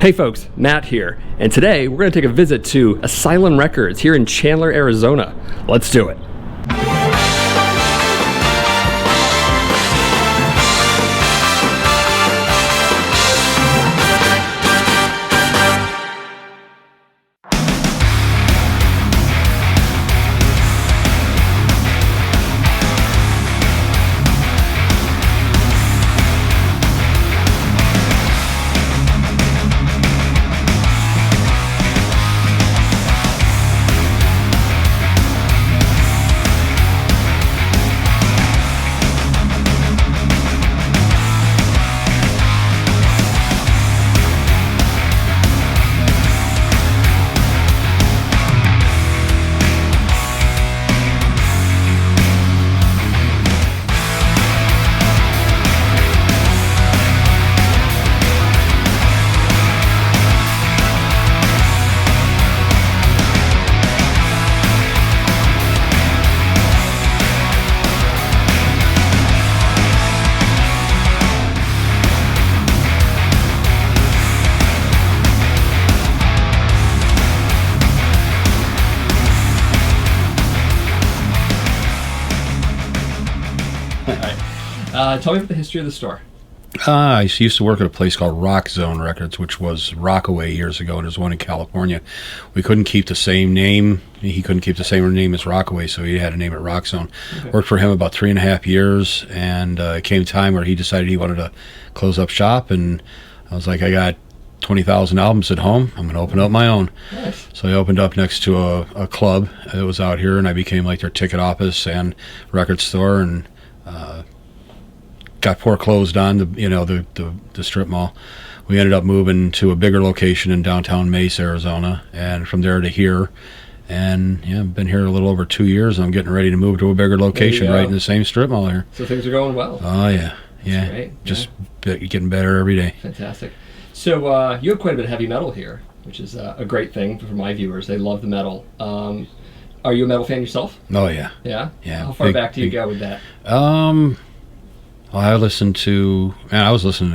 Hey folks, Matt here, and today we're going to take a visit to Asylum Records here in Chandler, Arizona. Let's do it. Tell me about the history of the store. I used to work at a place called Rock Zone Records, which was Rockaway years ago, and there's one in California. We couldn't keep the same name. He couldn't keep the same name as Rockaway, so he had to name it Rock Zone. Okay. Worked for him about 3.5 years, and it came time where he decided he wanted to close up shop, and I was like, I got 20,000 albums at home. I'm going to open up my own. Nice. So I opened up next to a club that was out here, and I became like their ticket office and record store, and got foreclosed on the strip mall. We ended up moving to a bigger location in downtown Mesa, Arizona, and from there to here. And yeah, I've been here a little over 2 years. I'm getting ready to move to a bigger location right in the same strip mall here. So things are going well. Oh yeah, That's great. Just getting better every day. Fantastic. So you have quite a bit of heavy metal here, which is a great thing for my viewers. They love the metal. Are you a metal fan yourself? Oh yeah. Yeah? Yeah. How far back do you go with that? Well, I was listening to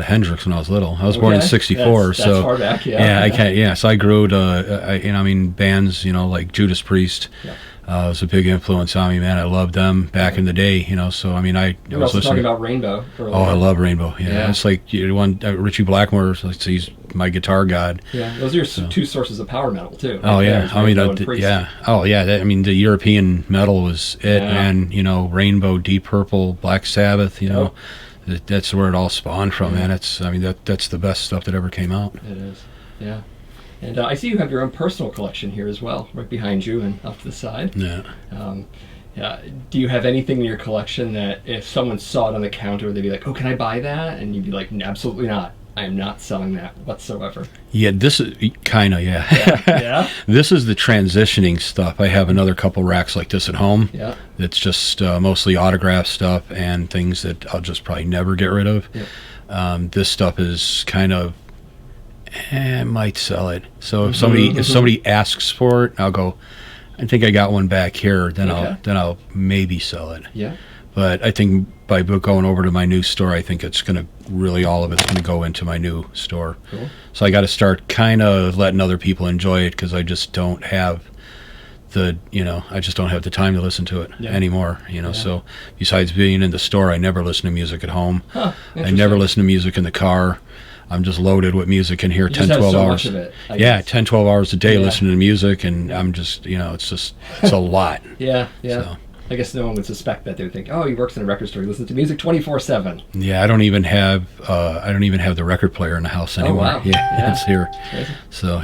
Hendrix when I was little. I was born in '64, that's so far back, So I grew to, bands, like Judas Priest. Yeah. Was a big influence on me, man. I loved them back in the day, So I We're also talking about Rainbow. Oh, I love Rainbow. Yeah, it's like Richie Blackmore. He's my guitar god. Yeah, those are your two sources of power metal too. Oh yeah, the European metal was it, and Rainbow, Deep Purple, Black Sabbath. That's where it all spawned from, man. That's the best stuff that ever came out. It is, yeah. And I see you have your own personal collection here as well, right behind you and off to the side. Yeah. Do you have anything in your collection that if someone saw it on the counter, they'd be like, "Oh, can I buy that?" And you'd be like, "Absolutely not. I am not selling that whatsoever." Yeah, this is kind of, Yeah. This is the transitioning stuff. I have another couple racks like this at home. Yeah. It's just mostly autograph stuff and things that I'll just probably never get rid of. Yeah. This stuff is kind of, might sell it. So if somebody asks for it, I'll go, I think I got one back here. Then I'll maybe sell it. Yeah. But I think by going over to my new store, I think all of it's going to go into my new store. Cool. So I got to start kind of letting other people enjoy it because I just don't have the time to listen to it anymore. So besides being in the store, I never listen to music at home. Huh, I never listen to music in the car. I'm just loaded with music in here, 10, 12 have so hours. Much of it, I guess. 10, 12 hours a day listening to music, and I'm just, it's a lot. Yeah. So. I guess no one would suspect that. They would think, "Oh, he works in a record store. He listens to music 24/7." Yeah, I don't even have the record player in the house anymore. Oh, wow. Yeah, it's here. Crazy. So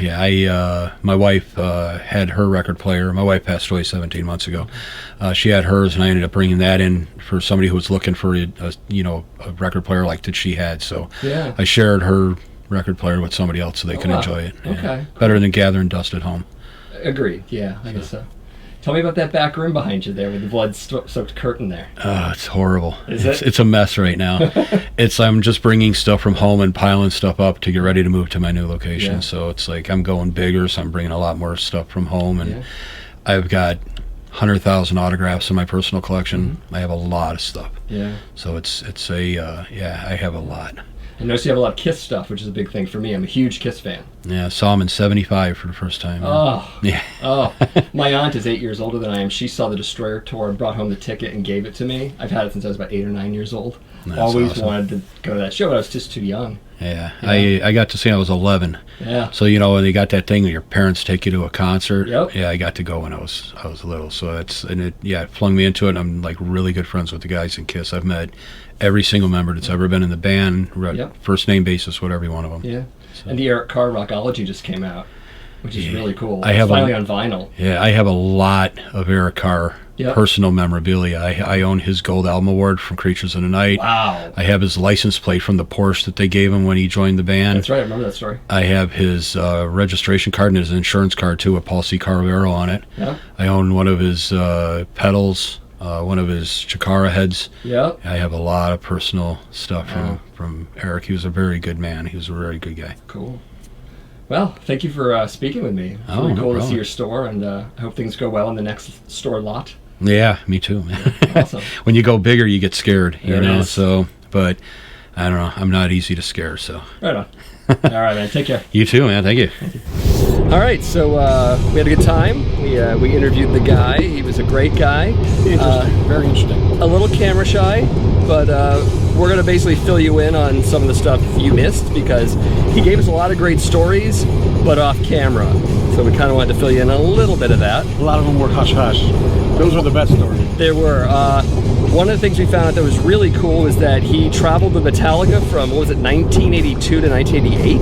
my wife had her record player. My wife passed away 17 months ago. She had hers, and I ended up bringing that in for somebody who was looking for a record player like that she had. So I shared her record player with somebody else so they can enjoy it. Okay. Yeah. Better than gathering dust at home. Agreed. Yeah, I guess so. Tell me about that back room behind you there with the blood-soaked curtain there. It's horrible. Is it? It's a mess right now. I'm just bringing stuff from home and piling stuff up to get ready to move to my new location. Yeah. So it's like I'm going bigger, so I'm bringing a lot more stuff from home. And I've got 100,000 autographs in my personal collection. I have a lot of stuff. Yeah. So I have a lot. I noticed you have a lot of Kiss stuff, which is a big thing for me. I'm a huge Kiss fan. Yeah, saw him in '75 for the first time. Oh, yeah. Oh, my aunt is 8 years older than I am. She saw the Destroyer tour, brought home the ticket, and gave it to me. I've had it since I was about 8 or 9 years old. That's Always awesome. wanted to go to that show, but I was just too young. Yeah, I got to see. I was 11. Yeah. So when they got that thing where your parents take you to a concert. Yep. Yeah, I got to go when I was little. So it flung me into it. And I'm like really good friends with the guys in Kiss. I've met every single member that's ever been in the band, first name basis with every one of them. Yeah. So. And the Eric Carr Rockology just came out, which is really cool. I have finally on vinyl. Yeah, I have a lot of Eric Carr personal memorabilia. I own his Gold Album Award from Creatures of the Night. Wow. I have his license plate from the Porsche that they gave him when he joined the band. That's right, I remember that story. I have his registration card and his insurance card too, with Paul C. Carvero on it. Yeah. I own one of his pedals, one of his Chikara heads. Yep. I have a lot of personal stuff from Eric. He was a very good man. He was a very good guy. Cool. Well, thank you for speaking with me. It's really cool to see your store, and I hope things go well in the next store lot. Yeah, me too. Awesome. When you go bigger, you get scared, you know. So, but I don't know. I'm not easy to scare, so. Right on. All right, man. Take care. You too, man. Thank you. All right, so we had a good time. We interviewed the guy. He was a great guy. Interesting. Very interesting. A little camera shy, but we're going to basically fill you in on some of the stuff you missed, because he gave us a lot of great stories, but off camera. So we kind of wanted to fill you in on a little bit of that. A lot of them were hush-hush. Those were the best stories. There were. One of the things we found out that was really cool is that he traveled with Metallica from, 1982 to 1988?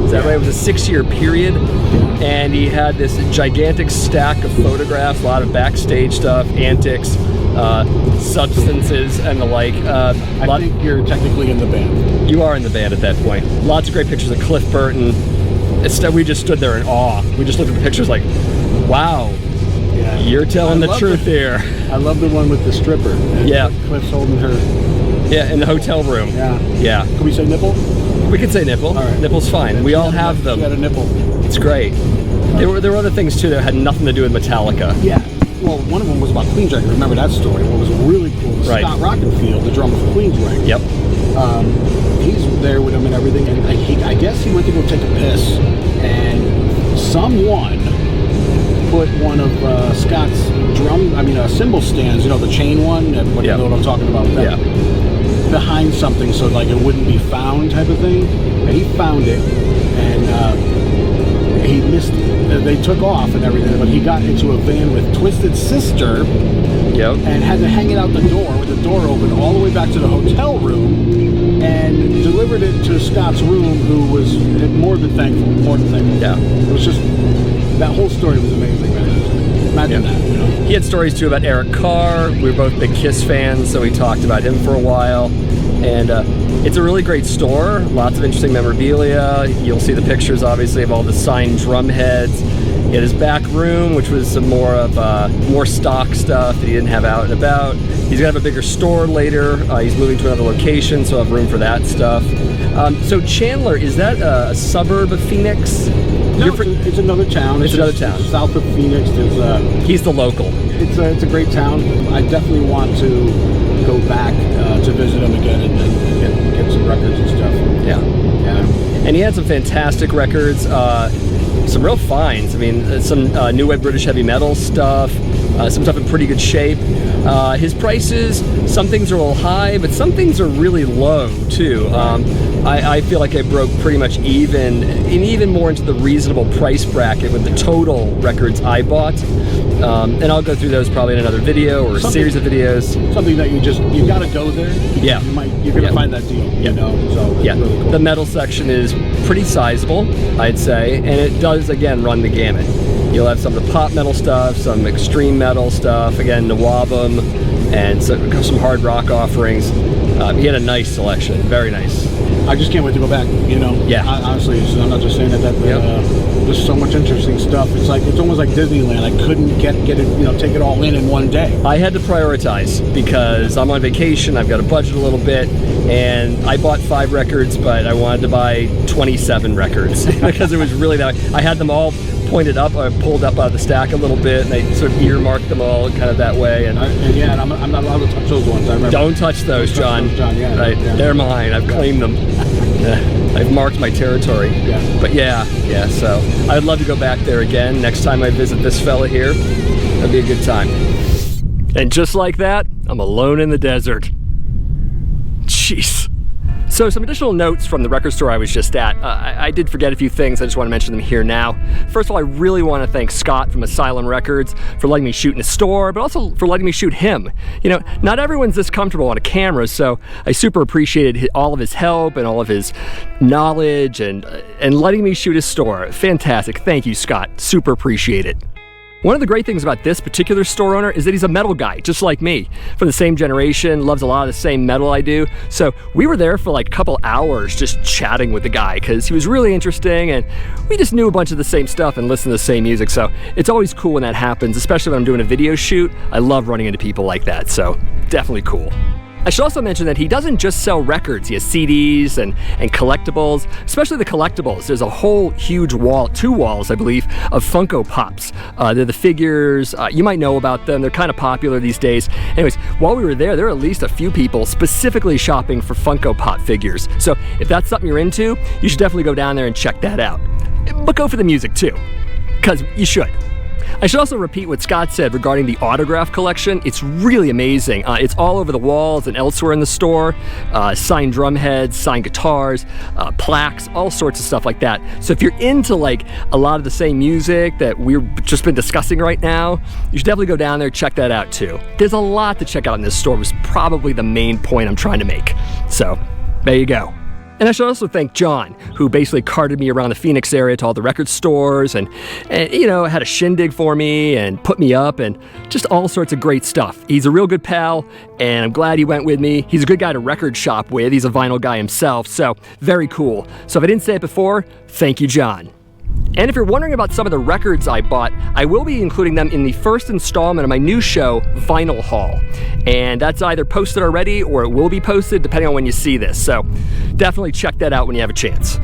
Is that right? It was a 6-year period. And he had this gigantic stack of photographs, a lot of backstage stuff, antics, substances, and the like. I think you're technically in the band. You are in the band at that point. Lots of great pictures of Cliff Burton. We just stood there in awe. We just looked at the pictures like, wow. Yeah. You're telling the truth here. I love the one with the stripper. Yeah. Cliff's holding her. Yeah, in the hotel room. Yeah. Yeah. Can we say nipple? We can say nipple. All right. Nipple's fine. We all have them. She had a nipple. It's great. There were other things too that had nothing to do with Metallica. Yeah. Well, one of them was about Queensrÿche. Remember that story? What was really cool was Scott Rockenfield, the drummer for Queensrÿche. Yep. He's there with him and everything, and I guess he went to go take a piss, and someone put one of Scott's cymbal stands, the chain one, everybody know what I'm talking about with that, behind something so like it wouldn't be found type of thing, and he found it, and he missed it. They took off and everything, but he got into a van with Twisted Sister and had to hang it out the door with the door open all the way back to the hotel room and delivered it to Scott's room, who was more than thankful. Yeah. It was just, that whole story was amazing, man. Imagine that, He had stories too about Eric Carr. We were both big Kiss fans, so we talked about him for a while. And it's a really great store. Lots of interesting memorabilia. You'll see the pictures, obviously, of all the signed drum heads. He had his back room, which was some more stock stuff that he didn't have out and about. He's gonna have a bigger store later. He's moving to another location, so I'll have room for that stuff. So Chandler, is that a suburb of Phoenix? No, it's another town. It's another town. South of Phoenix. He's the local. It's a great town. I definitely want to go back to visit him again and get some records and stuff. Yeah. And he had some fantastic records. Some real finds. I mean, some new wave British heavy metal stuff, some stuff in pretty good shape. His prices, some things are a little high, but some things are really low too. I feel like I broke pretty much even more into the reasonable price bracket with the total records I bought. And I'll go through those probably in another video or a series of videos. Something that you gotta go there. Yeah. You're gonna find that deal. So it's really cool. The metal section is pretty sizable, I'd say, and it does again run the gamut. You'll have some of the pop metal stuff, some extreme metal stuff, again Nawabum, and some hard rock offerings. He had a nice selection, very nice. I just can't wait to go back. Yeah. Honestly, I'm not just saying that. There's so much interesting stuff. It's almost like Disneyland. I couldn't get it, take it all in one day. I had to prioritize because I'm on vacation. I've got a budget a little bit, and I bought 5 records, but I wanted to buy 27 records because it was really that. I had them all pointed up. I pulled up out of the stack a little bit, and I sort of earmarked them all kind of that way. And I'm not allowed to touch those ones. I remember. Don't touch those, John. Yeah, right? Yeah. They're mine. I've claimed them. I've marked my territory. Yeah. But yeah, so I'd love to go back there again next time I visit this fella here. That'd be a good time. And just like that, I'm alone in the desert. Jeez. So some additional notes from the record store I was just at. I did forget a few things. I just want to mention them here now. First of all, I really want to thank Scott from Asylum Records for letting me shoot in his store, but also for letting me shoot him. You know, not everyone's this comfortable on a camera, so I super appreciated all of his help and all of his knowledge and letting me shoot his store. Fantastic. Thank you, Scott. Super appreciate it. One of the great things about this particular store owner is that he's a metal guy, just like me. From the same generation, loves a lot of the same metal I do. So we were there for like a couple hours just chatting with the guy because he was really interesting and we just knew a bunch of the same stuff and listened to the same music. So it's always cool when that happens, especially when I'm doing a video shoot. I love running into people like that, so definitely cool. I should also mention that he doesn't just sell records. He has CDs and collectibles, especially the collectibles. There's a whole huge wall, 2 walls, I believe, of Funko Pops. They're the figures. You might know about them. They're kind of popular these days. Anyways, while we were there were at least a few people specifically shopping for Funko Pop figures. So if that's something you're into, you should definitely go down there and check that out. But go for the music too, because you should. I should also repeat what Scott said regarding the autograph collection. It's really amazing. It's all over the walls and elsewhere in the store. Signed drum heads, signed guitars, plaques, all sorts of stuff like that. So if you're into like a lot of the same music that we've just been discussing right now, you should definitely go down there and check that out too. There's a lot to check out in this store, was probably the main point I'm trying to make. So there you go. And I should also thank John, who basically carted me around the Phoenix area to all the record stores and you know, had a shindig for me and put me up and just all sorts of great stuff. He's a real good pal, and I'm glad he went with me. He's a good guy to record shop with. He's a vinyl guy himself, so very cool. So if I didn't say it before, thank you, John. And if you're wondering about some of the records I bought, I will be including them in the first installment of my new show, Vinyl Haul. And that's either posted already or it will be posted depending on when you see this. So definitely check that out when you have a chance.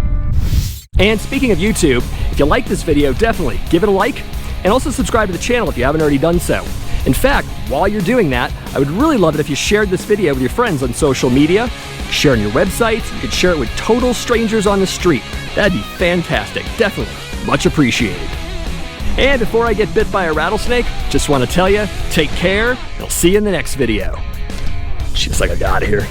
And speaking of YouTube, if you like this video, definitely give it a like and also subscribe to the channel if you haven't already done so. In fact, while you're doing that, I would really love it if you shared this video with your friends on social media, share on your websites, you could share it with total strangers on the street. That'd be fantastic, definitely. Much appreciated. And before I get bit by a rattlesnake, just want to tell you, take care, and I'll see you in the next video. Just like I got here.